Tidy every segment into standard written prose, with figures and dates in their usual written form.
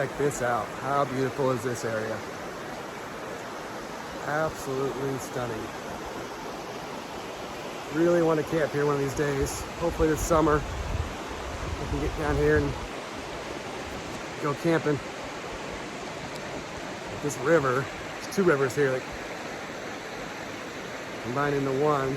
Check this out. How beautiful is this area? Absolutely stunning. Really want to camp here one of these days. Hopefully this summer we can get down here and go camping. This river, there's two rivers here that combine into one.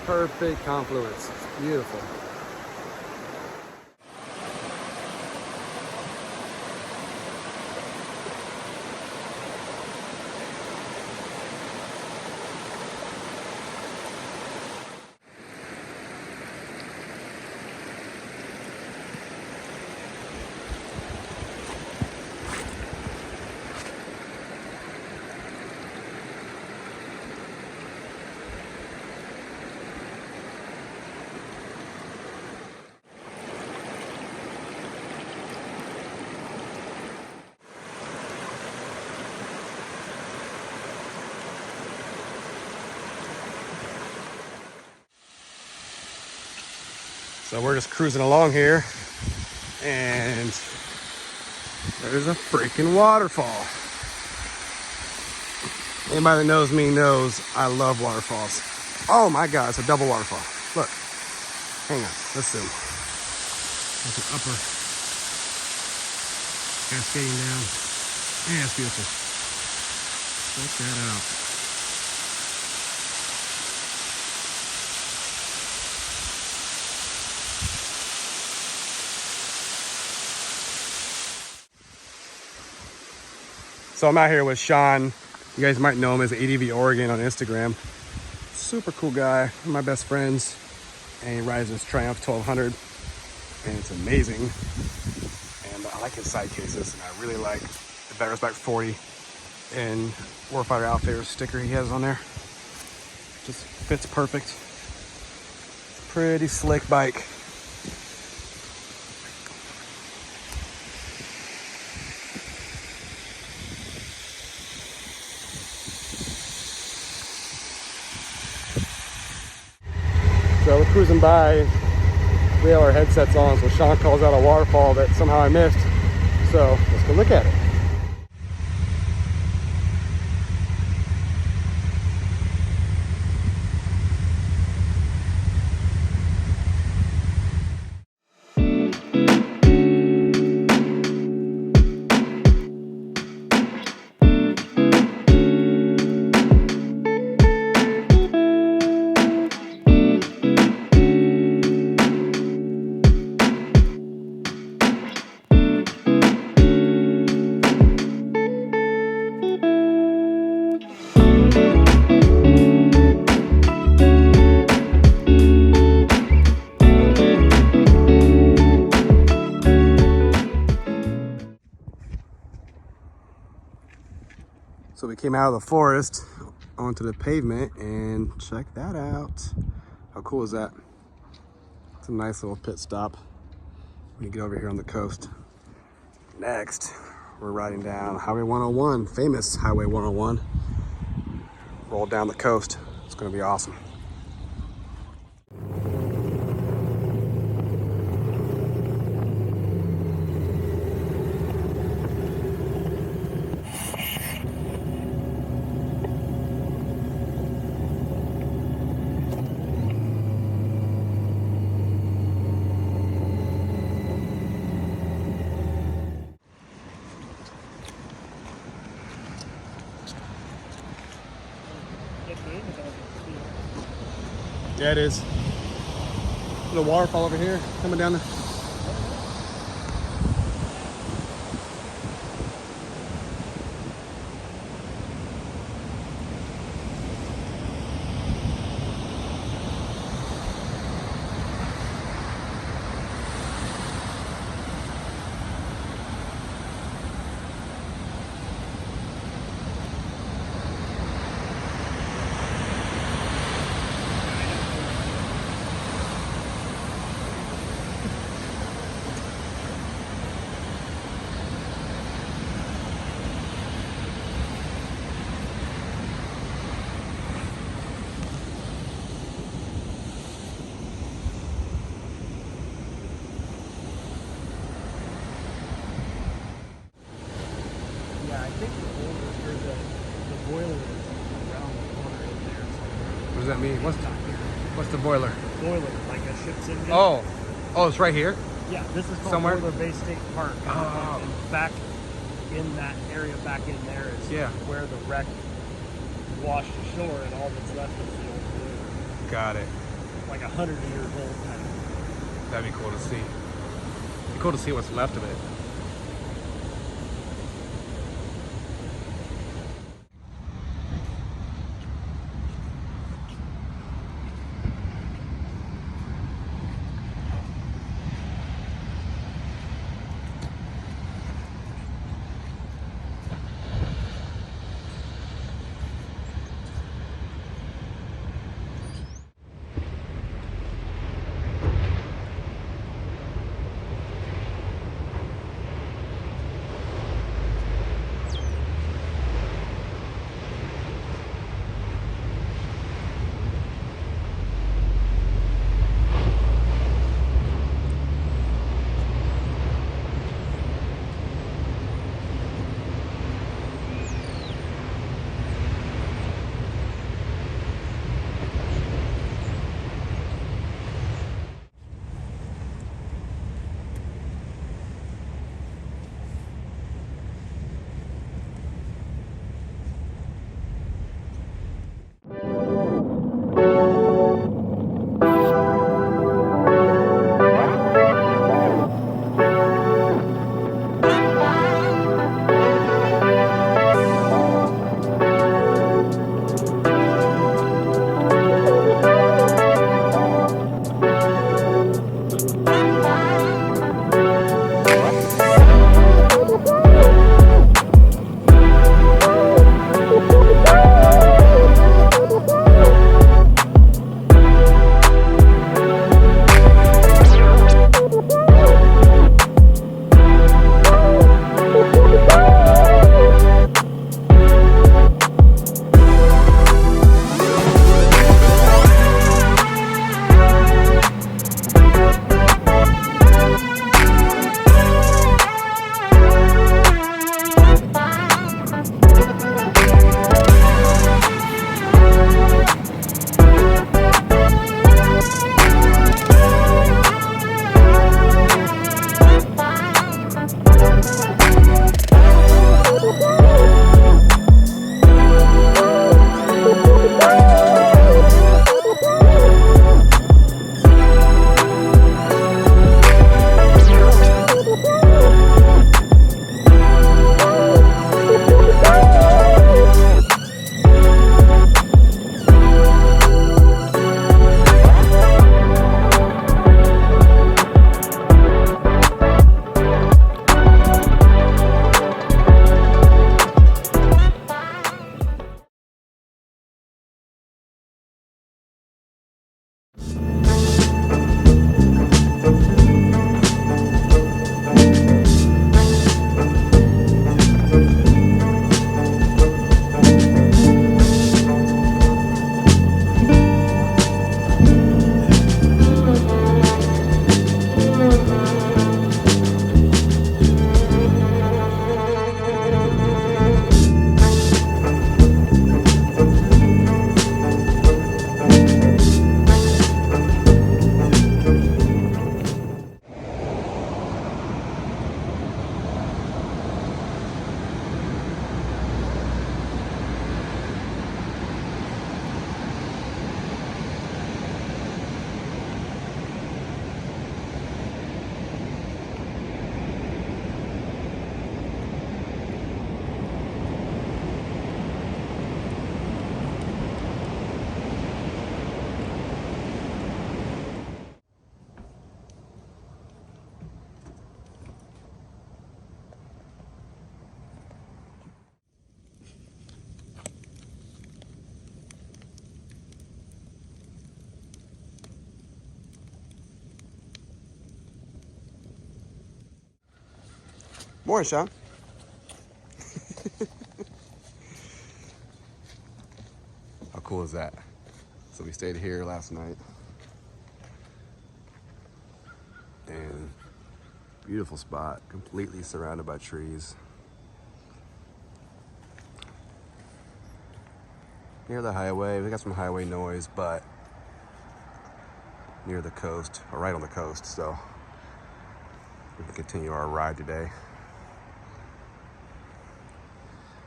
Perfect confluence. It's beautiful. So we're just cruising along here, and there's a freaking waterfall. Anybody that knows me knows I love waterfalls. Oh my God, it's a double waterfall. Look, hang on, let's zoom. There's an upper cascading down. Yeah, it's beautiful. Check that out. So I'm out here with Sean. You guys might know him as ADV Oregon on Instagram. Super cool guy, one of my best friends. And he rides this Triumph 1200, and it's amazing. And I like his side cases, and I really like the Veterans Bike 40 and Warfighter Outfitters sticker he has on there. Just fits perfect. Pretty slick bike. So we're cruising by, we have our headsets on, so Sean calls out a waterfall that somehow I missed. So let's go look at it. So we came out of the forest onto the pavement, and check that out. How cool is that? It's a nice little pit stop when you get over here on the coast. Next, we're riding down Highway 101, famous Highway 101. Roll down the coast. It's gonna be awesome. Yeah, it is. Little waterfall over here coming down the. think the boiler or the boiler is around the corner in there somewhere. What does that mean? Not here. What's the boiler? Boiler, like a ship's engine. Oh, it's right here. Yeah, this is called Somewhere? Boiler Bay State Park. Oh. And back in that area, back in there is where the wreck washed ashore, and all that's left is the old boiler. Got it. Like 100 years old kind of. That'd be cool to see. It'd be cool to see what's left of it. Morning, Sean. How cool is that? So we stayed here last night. And beautiful spot, completely surrounded by trees. near the highway. We got some highway noise, but near the coast, or right on the coast, so we can continue our ride today.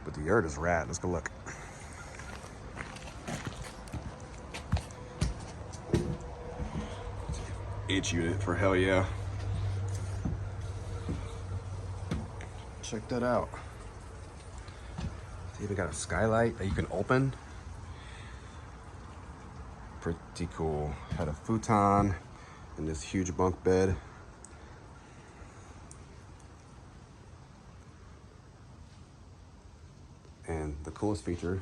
But the yurt is rad. Let's go look. H unit for hell yeah. Check that out. They even got a skylight that you can open. Pretty cool. Had a futon and this huge bunk bed. And the coolest feature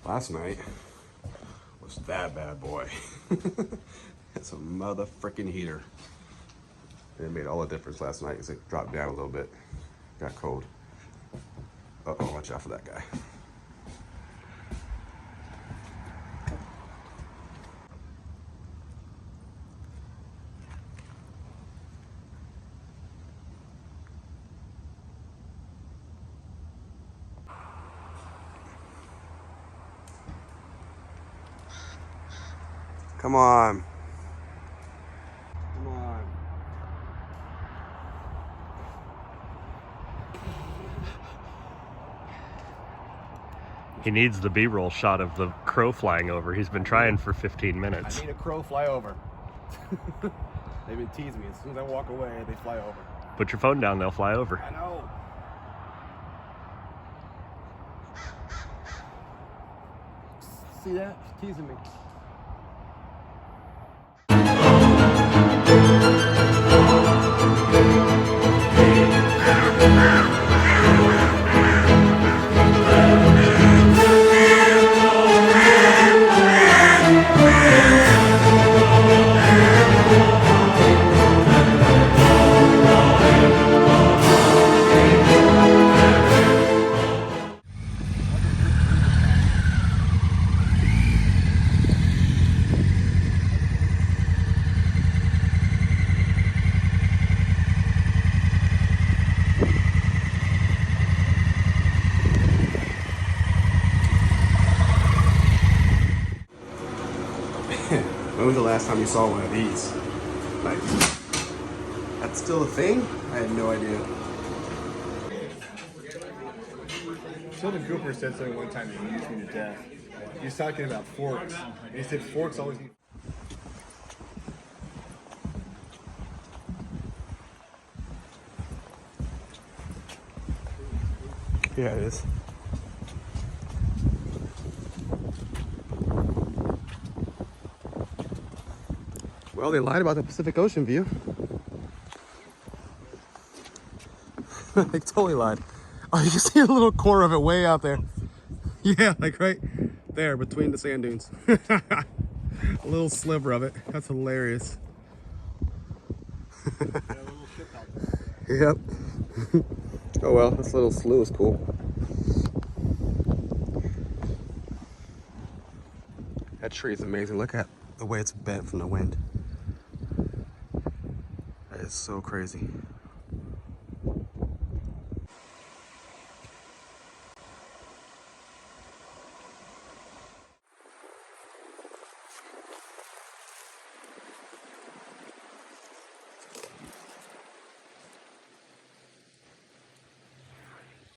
last night was that bad boy. It's a motherfucking heater. And it made all the difference last night because it dropped down a little bit. Got cold. Uh-oh, watch out for that guy. Come on. Come on. He needs the B-roll shot of the crow flying over. He's been trying for 15 minutes. I need a crow fly over. They've been teasing me. As soon as I walk away, they fly over. Put your phone down, they'll fly over. I know. See that? She's teasing me. When was the last time you saw one of these? Like, that's still a thing? I had no idea. Sheldon Cooper said something one time that amused me to death. He was talking about forks, and he said forks always need. Yeah, it is. Well, they lied about the Pacific Ocean view. They totally lied. Oh, you can see a little corner of it way out there. Yeah, like right there between the sand dunes. A little sliver of it. That's hilarious. Yep. Oh well, this little slough is cool. That tree is amazing. Look at the way it's bent from the wind. That is so crazy.